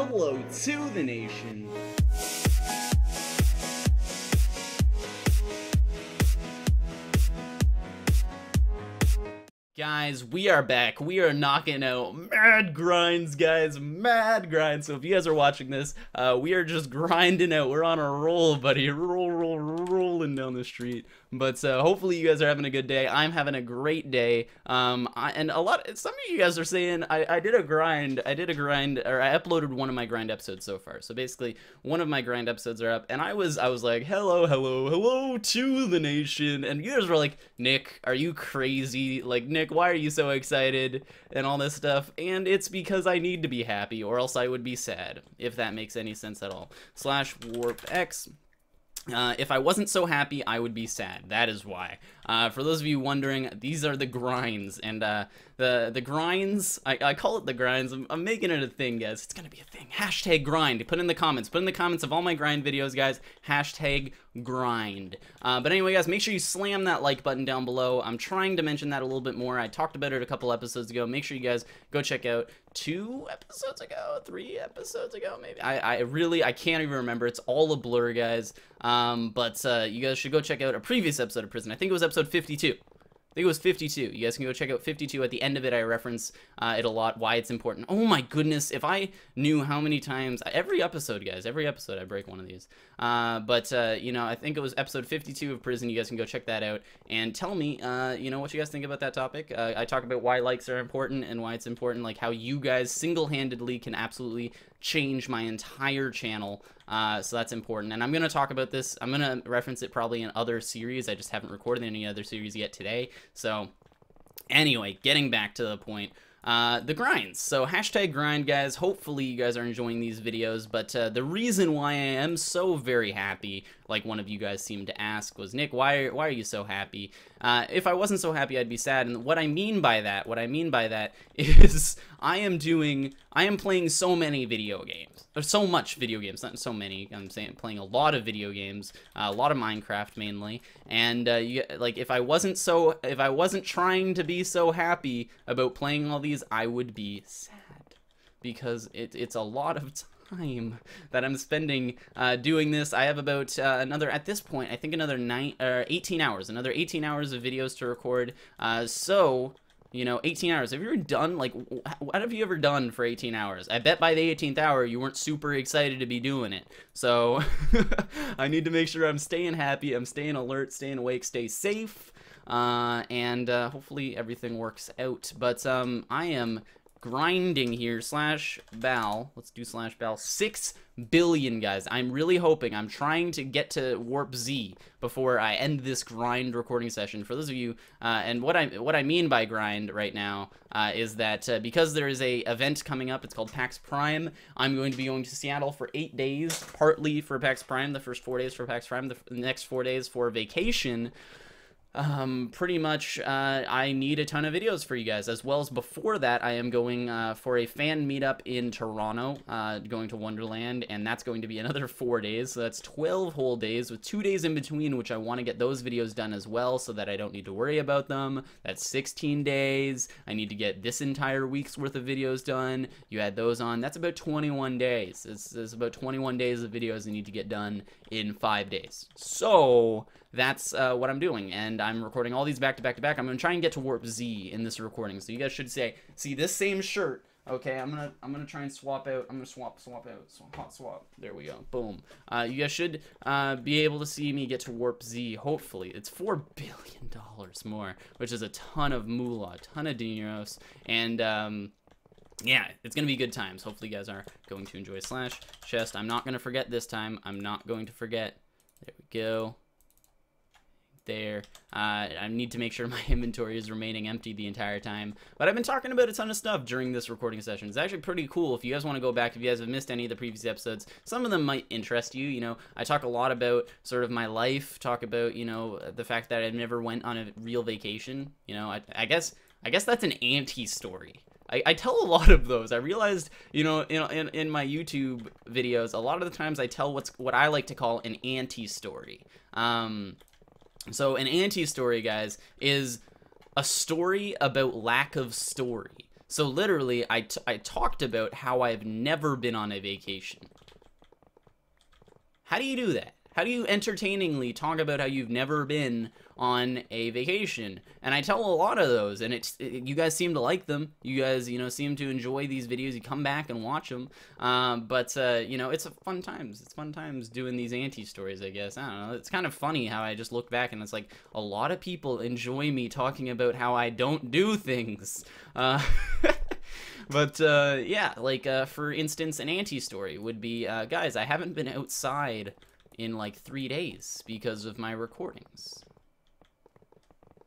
hello to the nation. Guys, we are back. We are knocking out mad grinds, guys. Mad grinds. So if you guys are watching this, we are just grinding out. We're on a roll, buddy. Rolling down the street. But hopefully you guys are having a good day. I'm having a great day. Some of you guys are saying I did a grind, or I uploaded one of my grind episodes so far. So basically, one of my grind episodes are up, and I was like, hello to the nation. And you guys were like, Nick, are you crazy? Like, Nick, why are you so excited and all this stuff? And it's because I need to be happy, or else I would be sad, if that makes any sense at all. /warpx. If I wasn't so happy, I would be sad. That is why. For those of you wondering, these are the grinds, and the grinds, I call it the grinds. I'm making it a thing, guys. It's gonna be a thing. Hashtag grind. Put in the comments. Put in the comments of all my grind videos, guys. Hashtag grind. But anyway, guys, make sure you slam that like button down below. I'm trying to mention that a little bit more. I talked about it a couple episodes ago. Make sure you guys go check out 3 episodes ago, maybe. I can't even remember. It's all a blur, guys. But you guys should go check out a previous episode of Prison. I think it was episode 52. I think it was 52. You guys can go check out 52. At the end of it, I reference it a lot, why it's important. Oh my goodness, if I knew how many times, every episode, guys, every episode I break one of these. You know, I think it was episode 52 of Prison. You guys can go check that out and tell me, you know, what you guys think about that topic. I talk about why likes are important and why it's important, like how you guys single-handedly can absolutely change my entire channel. So that's important, and I'm gonna talk about this. I'm gonna reference it probably in other series. I just haven't recorded any other series yet today. So anyway, getting back to the point, the grinds. So hashtag grind, guys. Hopefully you guys are enjoying these videos, but the reason why I am so very happy, like one of you guys seemed to ask, was, Nick, why are you so happy? If I wasn't so happy, I'd be sad. And what I mean by that is I am playing so many video games. There's so much video games, not so many. I'm saying playing a lot of video games, a lot of Minecraft mainly. And like if I wasn't trying to be so happy about playing all these, I would be sad, because it's a lot of time that I'm spending doing this. I have about at this point, I think another 18 hours of videos to record. So, you know, 18 hours. Have you ever done, like, what have you ever done for 18 hours? I bet by the 18th hour, you weren't super excited to be doing it. So, I need to make sure I'm staying happy, I'm staying alert, staying awake, stay safe, and hopefully everything works out. But I am grinding here, /bal, let's do /bal, 6 billion, guys. I'm really hoping, I'm trying to get to warp Z before I end this grind recording session. For those of you, and what I mean by grind right now is that because there is a event coming up, it's called PAX Prime. I'm going to be going to Seattle for 8 days, partly for PAX Prime, the first 4 days for PAX Prime, the next 4 days for vacation. Pretty much, I need a ton of videos for you guys, as well as before that, I am going, for a fan meetup in Toronto, going to Wonderland, and that's going to be another 4 days, so that's 12 whole days, with 2 days in between, which I want to get those videos done as well, so that I don't need to worry about them. That's 16 days, I need to get this entire week's worth of videos done, you add those on, that's about 21 days, it's about 21 days of videos I need to get done in 5 days, so that's what I'm doing, and I'm recording all these back to back to back. I'm gonna try and get to warp Z in this recording, so you guys should see this same shirt. Okay, I'm gonna try and swap out. I'm gonna swap out, hot swap. There we go, boom. You guys should be able to see me get to warp Z. Hopefully, it's $4 billion more, which is a ton of moolah, a ton of dineros, and yeah, it's gonna be good times. Hopefully, you guys are going to enjoy /chest. I'm not gonna forget this time. I'm not going to forget. There we go. There. I need to make sure my inventory is remaining empty the entire time. But I've been talking about a ton of stuff during this recording session. It's actually pretty cool. If you guys want to go back, if you guys have missed any of the previous episodes, some of them might interest you. You know, I talk a lot about sort of my life, talk about, you know, the fact that I never went on a real vacation. You know, I guess that's an anti-story. I tell a lot of those. I realized, you know, in my YouTube videos, a lot of the times I tell what I like to call an anti-story. So an anti-story, guys, is a story about lack of story. So literally, I talked about how I've never been on a vacation. How do you do that? How do you entertainingly talk about how you've never been on a vacation? And I tell a lot of those, and you guys seem to like them. You guys, you know, seem to enjoy these videos. You come back and watch them. You know, it's fun times. It's fun times doing these anti-stories, I guess. I don't know. It's kind of funny how I just look back and it's like a lot of people enjoy me talking about how I don't do things. Yeah, like, for instance, an anti-story would be, guys, I haven't been outside in like 3 days because of my recordings.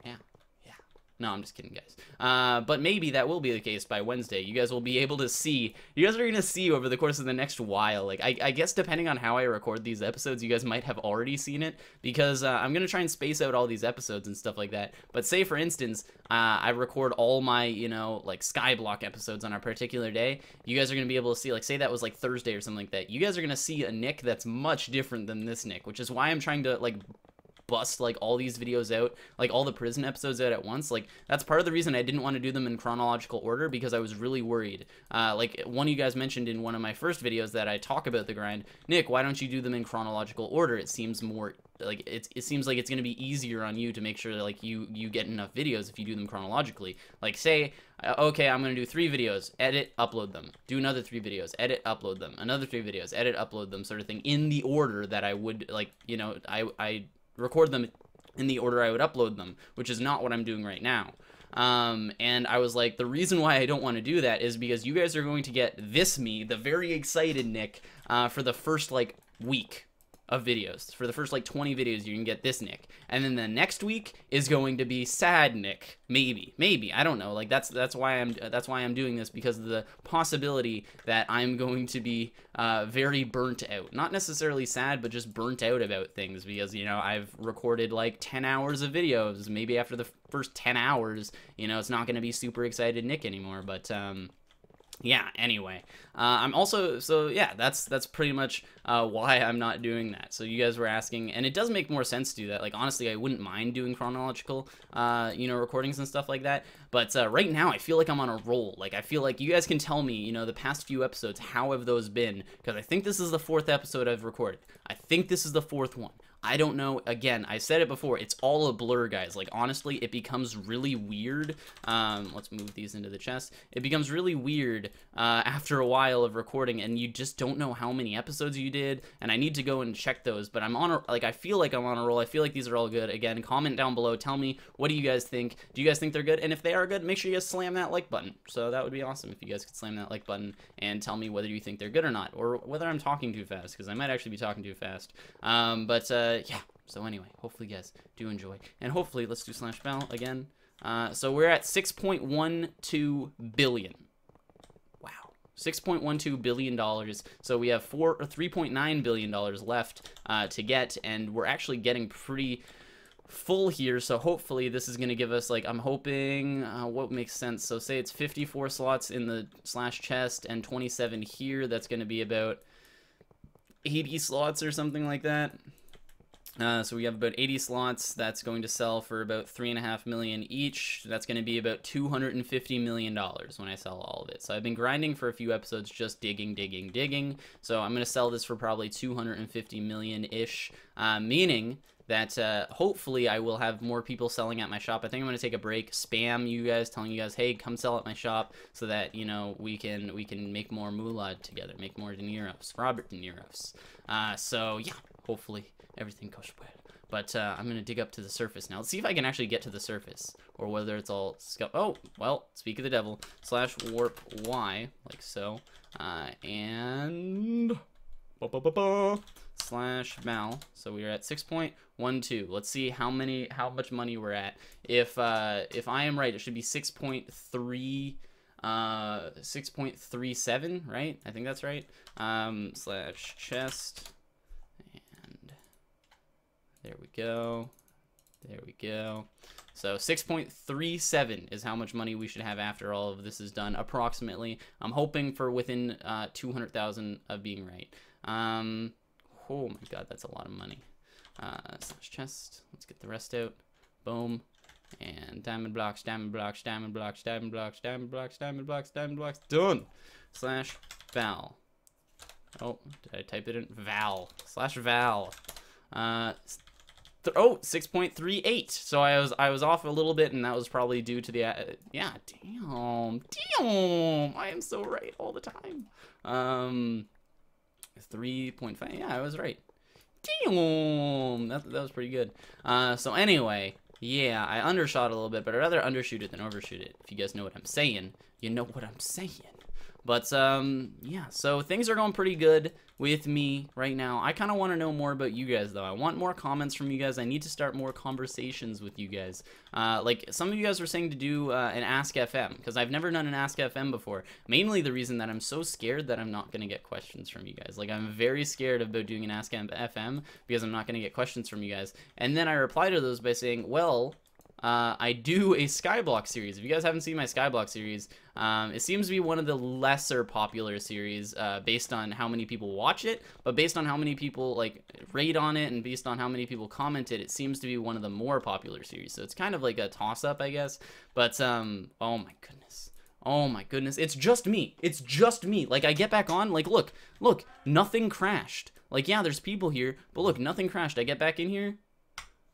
Yeah. No, I'm just kidding, guys. But maybe that will be the case by Wednesday. You guys will be able to see. You guys are going to see over the course of the next while. Like, I guess depending on how I record these episodes, you guys might have already seen it. Because I'm going to try and space out all these episodes and stuff like that. But say, for instance, I record all my, you know, like, Skyblock episodes on a particular day. You guys are going to be able to see, like, say that was, like, Thursday or something like that. You guys are going to see a Nick that's much different than this Nick. Which is why I'm trying to, like, bust like all these videos out, like all the prison episodes out at once. Like, that's part of the reason I didn't want to do them in chronological order, because I was really worried. Like, one of you guys mentioned in one of my first videos that I talk about the grind, Nick, why don't you do them in chronological order? It seems more like it seems like it's going to be easier on you to make sure that, like, you get enough videos if you do them chronologically. Like, say, okay, I'm going to do 3 videos, edit, upload them, do another 3 videos, edit, upload them, another 3 videos, edit, upload them, sort of thing, in the order that I would, like, you know, I record them in the order I would upload them, which is not what I'm doing right now. And I was like, the reason why I don't want to do that is because you guys are going to get this me, the very excited Nick, for the first, like, week of videos. For the first, like, 20 videos, you can get this Nick. And then the next week is going to be sad Nick. Maybe. I don't know. Like, that's why I'm doing this, because of the possibility that I'm going to be very burnt out. Not necessarily sad, but just burnt out about things, because, you know, I've recorded like 10 hours of videos. Maybe after the first 10 hours, you know, it's not going to be super excited Nick anymore, but yeah, anyway, I'm also, so yeah, that's pretty much why I'm not doing that. So you guys were asking, and it does make more sense to do that. Like, honestly, I wouldn't mind doing chronological, you know, recordings and stuff like that. But right now, I feel like I'm on a roll. Like, I feel like you guys can tell me, you know, the past few episodes, how have those been? Because I think this is the 4th episode I've recorded. I think this is the 4th one. I don't know. Again, I said it before. It's all a blur, guys. Like, honestly, it becomes really weird. Let's move these into the chest. It becomes really weird after a while of recording, and you just don't know how many episodes you did. And I need to go and check those. But I'm on a, like, I feel like I'm on a roll. I feel like these are all good. Again, comment down below. Tell me, what do you guys think? Do you guys think they're good? And if they are good, make sure you guys slam that like button. So that would be awesome if you guys could slam that like button and tell me whether you think they're good or not, or whether I'm talking too fast, because I might actually be talking too fast. Yeah. So anyway, hopefully you guys do enjoy. And hopefully, let's do slash bell again. So we're at 6.12 billion. Wow. $6.12 billion. So we have $3.9 billion left to get, and we're actually getting pretty full here. So hopefully this is going to give us, like, I'm hoping, what makes sense? So say it's 54 slots in the slash chest and 27 here. That's going to be about 80 slots or something like that. So we have about 80 slots. That's going to sell for about $3.5 million each. That's going to be about $250 million when I sell all of it. So I've been grinding for a few episodes, just digging. So I'm going to sell this for probably $250 million-ish, meaning that hopefully I will have more people selling at my shop. I think I'm going to take a break, spam you guys, telling you guys, hey, come sell at my shop, so that, you know, we can make more moolah together, make more De Niro's, Robert De Niro's. So yeah, hopefully everything goes well. But I'm going to dig up to the surface now. Let's see if I can actually get to the surface, or whether it's all oh, well, speak of the devil, slash warp Y, like so, and slash mal. So we are at 6.12. Let's see how much money we're at. If I am right, it should be 6.37, right? I think that's right. Slash chest. There we go. So 6.37 is how much money we should have after all of this is done, approximately. I'm hoping for within 200,000 of being right. Oh my god, that's a lot of money. Slash chest. Let's get the rest out. Boom. And diamond blocks, diamond blocks, diamond blocks, diamond blocks, diamond blocks, diamond blocks, diamond blocks. Done. Slash val. Oh, did I type it in? Val. Slash val. 6.38. So I was off a little bit, and that was probably due to the yeah. Damn. I am so right all the time. 3.5. Yeah, I was right. Damn. That was pretty good. So anyway. Yeah, I undershot a little bit, but I'd rather undershoot it than overshoot it. If you guys know what I'm saying, you know what I'm saying. But, yeah, so things are going pretty good with me right now. I kind of want to know more about you guys, though. I want more comments from you guys. I need to start more conversations with you guys. Like, some of you guys were saying to do an Ask FM, because I've never done an Ask FM before. Mainly the reason that I'm so scared that I'm not going to get questions from you guys. Like, I'm very scared about doing an Ask FM because I'm not going to get questions from you guys. And then I reply to those by saying, well... I do a Skyblock series. If you guys haven't seen my Skyblock series, it seems to be one of the lesser popular series based on how many people watch it, but based on how many people like rate on it and based on how many people comment it, it seems to be one of the more popular series. So it's kind of like a toss-up, I guess. But oh my goodness. Oh my goodness. It's just me. It's just me. Like I get back on, like look, nothing crashed. Like yeah, there's people here, but look, nothing crashed. I get back in here.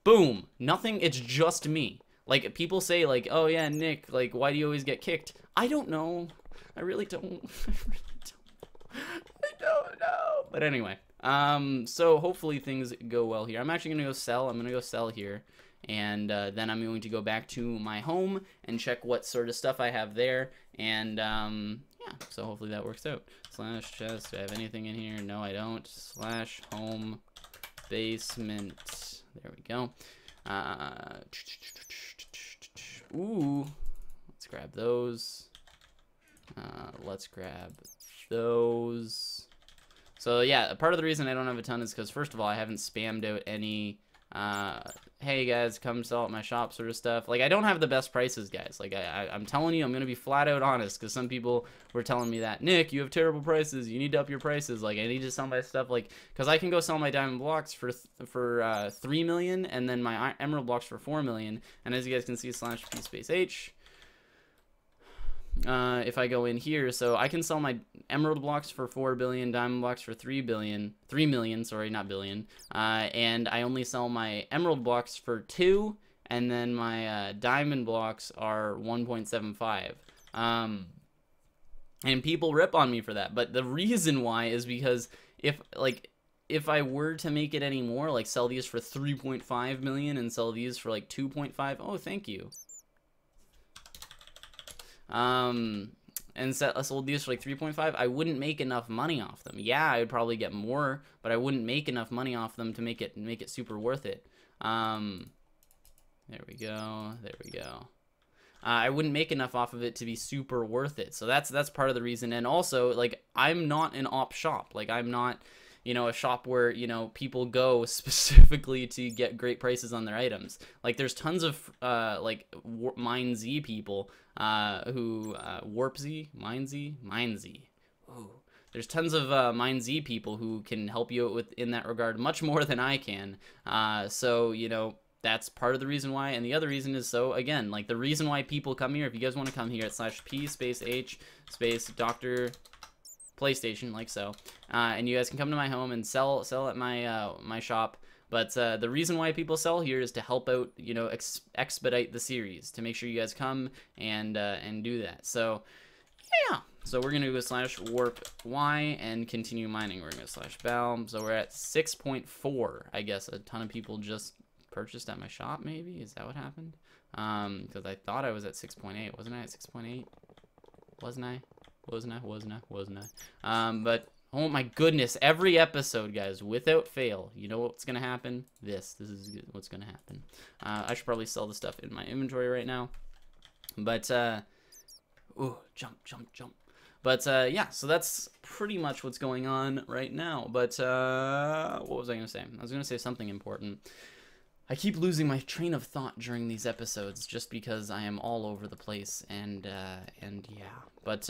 Boom, nothing, it's just me. Like, people say, like, oh yeah, Nick, like, why do you always get kicked? I don't know. I really don't. I don't know. But anyway, so hopefully things go well here. I'm actually gonna go sell. I'm gonna go sell here. And then I'm going to go back to my home and check what sort of stuff I have there. And, yeah, so hopefully that works out. Slash chest, do I have anything in here? No, I don't. Slash home basement. There we go. Ooh, let's grab those. Let's grab those. So yeah, part of the reason I don't have a ton is because first of all, I haven't spammed out any hey guys, come sell at my shop sort of stuff. Like I don't have the best prices, guys. Like I'm telling you, I'm gonna be flat out honest, because some people were telling me that, Nick, you have terrible prices, you need to up your prices. Like I need to sell my stuff, like, because I can go sell my diamond blocks for 3 million and then my emerald blocks for 4 million. And as you guys can see, slash p space h. If I go in here, so I can sell my emerald blocks for 4 billion, diamond blocks for 3 million, sorry, not billion, and I only sell my emerald blocks for 2, and then my diamond blocks are 1.75. And people rip on me for that, but the reason why is because if I were to make it any more, like sell these for 3.5 million and sell these for like 2.5, oh, thank you. And sold these for like 3.5, I wouldn't make enough money off them. Yeah, I would probably get more, but I wouldn't make enough money off them to make it super worth it. There we go. There we go. I wouldn't make enough off of it to be super worth it. So that's part of the reason. And also, like, I'm not an op shop. Like, I'm not, you know, a shop where, you know, people go specifically to get great prices on their items. Like, there's tons of, like, MineZ people, who, MineZ. Ooh. There's tons of, MineZ people who can help you out in that regard much more than I can. So, you know, that's part of the reason why. And the other reason is, so, again, like, the reason why people come here, if you guys want to come here at slash p space h space DrPlaystation, like so, and you guys can come to my home and sell at my my shop. But the reason why people sell here is to help out, you know, expedite the series, to make sure you guys come and do that. So yeah, so we're gonna go slash warp y and continue mining. We're gonna go slash val. So we're at 6.4. I guess a ton of people just purchased at my shop. Maybe is that what happened? Because I thought I was at 6.8. Wasn't I at 6.8? Wasn't I? But oh my goodness, every episode, guys, without fail, you know what's gonna happen? This is what's gonna happen. I should probably sell the stuff in my inventory right now, but ooh, jump. But yeah, so that's pretty much what's going on right now. But what was I gonna say? I was gonna say something important. I keep losing my train of thought during these episodes just because I am all over the place, and yeah. But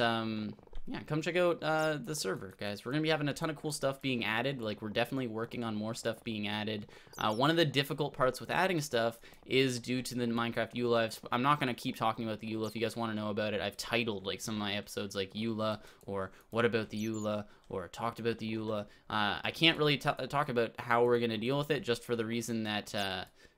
yeah, come check out the server, guys. We're gonna be having a ton of cool stuff being added. Like, we're definitely working on more stuff being added. One of the difficult parts with adding stuff is due to the Minecraft EULA. I'm not gonna keep talking about the EULA. If you guys want to know about it, I've titled like some of my episodes like EULA or What About the EULA or Talked About the EULA. I can't really talk about how we're gonna deal with it, just for the reason that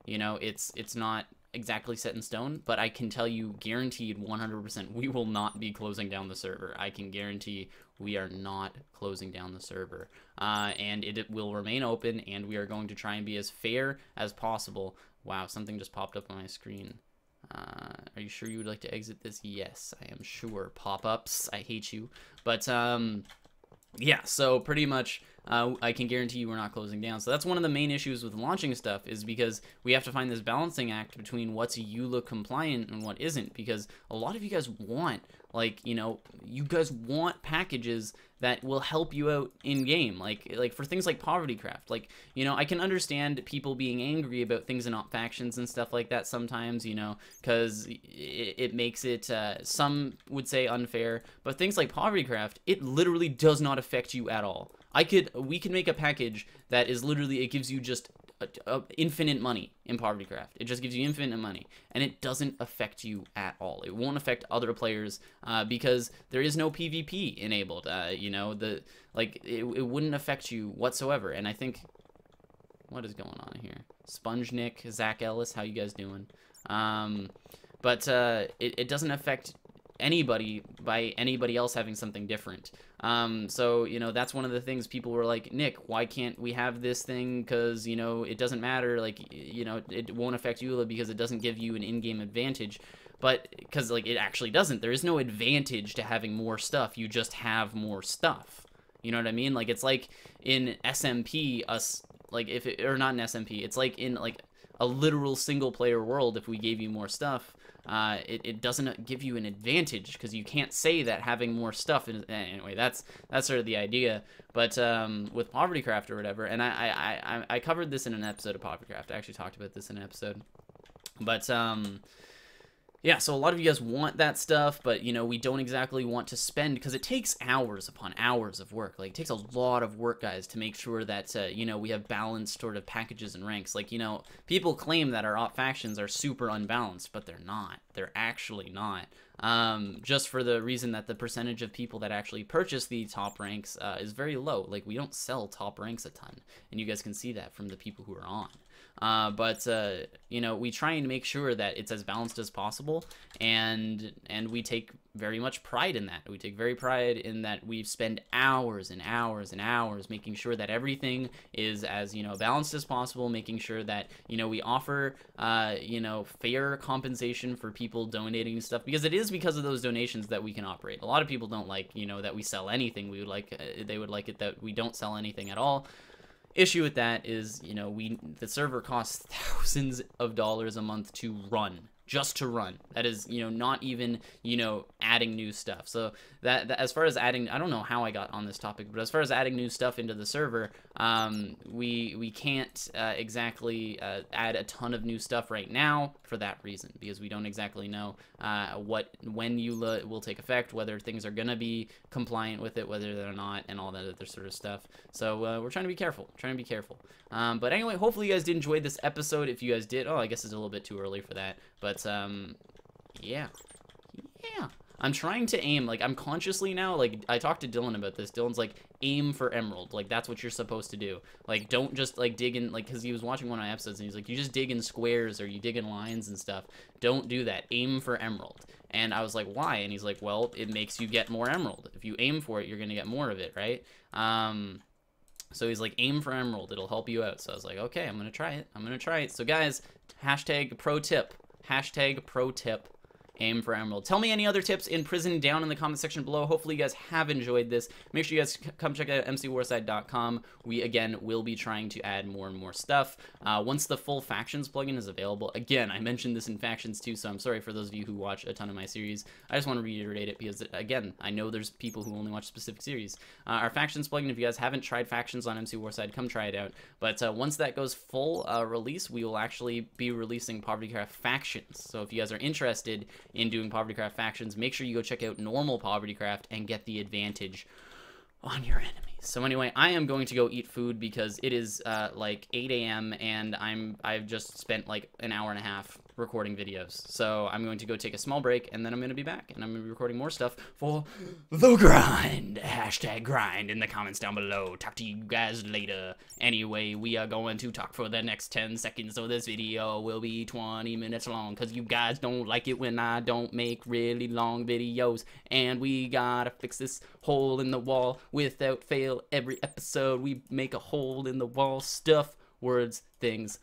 you know, it's not exactly set in stone, but I can tell you guaranteed 100% we will not be closing down the server. I can guarantee we are not closing down the server, and it will remain open, and we are going to try and be as fair as possible. Wow, something just popped up on my screen. Are you sure you would like to exit this? Yes, I am sure. Pop-ups, I hate you. But yeah, so pretty much I can guarantee you we're not closing down. So that's one of the main issues with launching stuff, is because we have to find this balancing act between what's EULA compliant and what isn't, because a lot of you guys want, like, you know, you guys want packages that will help you out in game, like for things like Poverty Craft. Like, you know, I can understand people being angry about things in op factions and stuff like that sometimes, you know, because it makes it, some would say, unfair, but things like Poverty Craft, it literally does not affect you at all. We could make a package that is literally, it gives you just infinite money in Poverty Craft. It just gives you infinite money, and it doesn't affect you at all. It won't affect other players because there is no PvP enabled. You know, it wouldn't affect you whatsoever. And I think, what is going on here? Sponge Nick, Zach Ellis, how you guys doing? But it doesn't affect anybody by anybody else having something different. So, you know, that's one of the things people were like, Nick, why can't we have this thing? Because, you know, it doesn't matter. Like, you know, it won't affect EULA because it doesn't give you an in-game advantage. But because, like, it actually doesn't. There is no advantage to having more stuff. You just have more stuff. You know what I mean? Like, it's like in SMP, or not in SMP, it's like in, like, a literal single-player world. If we gave you more stuff, it doesn't give you an advantage, because you can't say that having more stuff is, anyway, that's sort of the idea. But with Poverty Craft or whatever, and I covered this in an episode of Poverty Craft. I actually talked about this in an episode. But yeah, so a lot of you guys want that stuff, but, you know, we don't exactly want to spend, because it takes hours upon hours of work. Like, it takes a lot of work, guys, to make sure that, you know, we have balanced sort of packages and ranks. Like, you know, people claim that our op factions are super unbalanced, but they're not. They're actually not. Just for the reason that the percentage of people that actually purchase the top ranks is very low. Like, we don't sell top ranks a ton, and you guys can see that from the people who are on. But you know, we try and make sure that it's as balanced as possible, and we take very much pride in that. We take very pride in that we spend hours and hours and hours making sure that everything is as, you know, balanced as possible, making sure that, you know, we offer, you know, fair compensation for people donating and stuff, because it is because of those donations that we can operate. A lot of people don't like, you know, that we sell anything. We would like, they would like it that we don't sell anything at all. Issue with that is, you know, the server costs thousands of dollars a month to run, just to run. That is, you know, not even, you know, adding new stuff. So that as far as adding, I don't know how I got on this topic, but as far as adding new stuff into the server, we can't exactly add a ton of new stuff right now for that reason, because we don't exactly know when EULA will take effect, whether things are gonna be compliant with it, whether they're not, and all that other sort of stuff. So we're trying to be careful. But anyway, hopefully you guys did enjoy this episode. If you guys did, I guess it's a little bit too early for that. But yeah. I'm trying to aim, like, I'm consciously now, like, I talked to Dylan about this. Dylan's like, aim for emerald. Like, that's what you're supposed to do. Like, don't just, like, dig in, like, because he was watching one of my episodes, and he's like, you just dig in squares, or you dig in lines and stuff. Don't do that. Aim for emerald. And I was like, why? And he's like, well, it makes you get more emerald. If you aim for it, you're going to get more of it, right? So he's like, aim for emerald. It'll help you out. So I was like, okay, I'm going to try it. So, guys, hashtag pro tip. Hashtag pro tip. Aim for emerald. Tell me any other tips in prison down in the comment section below. Hopefully you guys have enjoyed this. Make sure you guys come check out mcwarside.com. We, again, will be trying to add more and more stuff. Once the full factions plugin is available, again, I mentioned this in factions too, so I'm sorry for those of you who watch a ton of my series. I just want to reiterate it because, again, I know there's people who only watch specific series. Our factions plugin, if you guys haven't tried factions on MC Warside, come try it out. But once that goes full release, we will actually be releasing Poverty Craft factions. So if you guys are interested in doing PovertyCraft factions, make sure you go check out normal PovertyCraft and get the advantage on your enemies. So anyway, I am going to go eat food because it is like 8 a.m. and I've just spent like an hour and a half recording videos. So I'm going to go take a small break and then I'm going to be back and I'm going to be recording more stuff for the grind. Hashtag grind in the comments down below. Talk to you guys later. Anyway, we are going to talk for the next 10 seconds, so this video will be 20 minutes long because you guys don't like it when I don't make really long videos. And we gotta fix this hole in the wall without fail. Every episode we make a hole in the wall stuff, words, things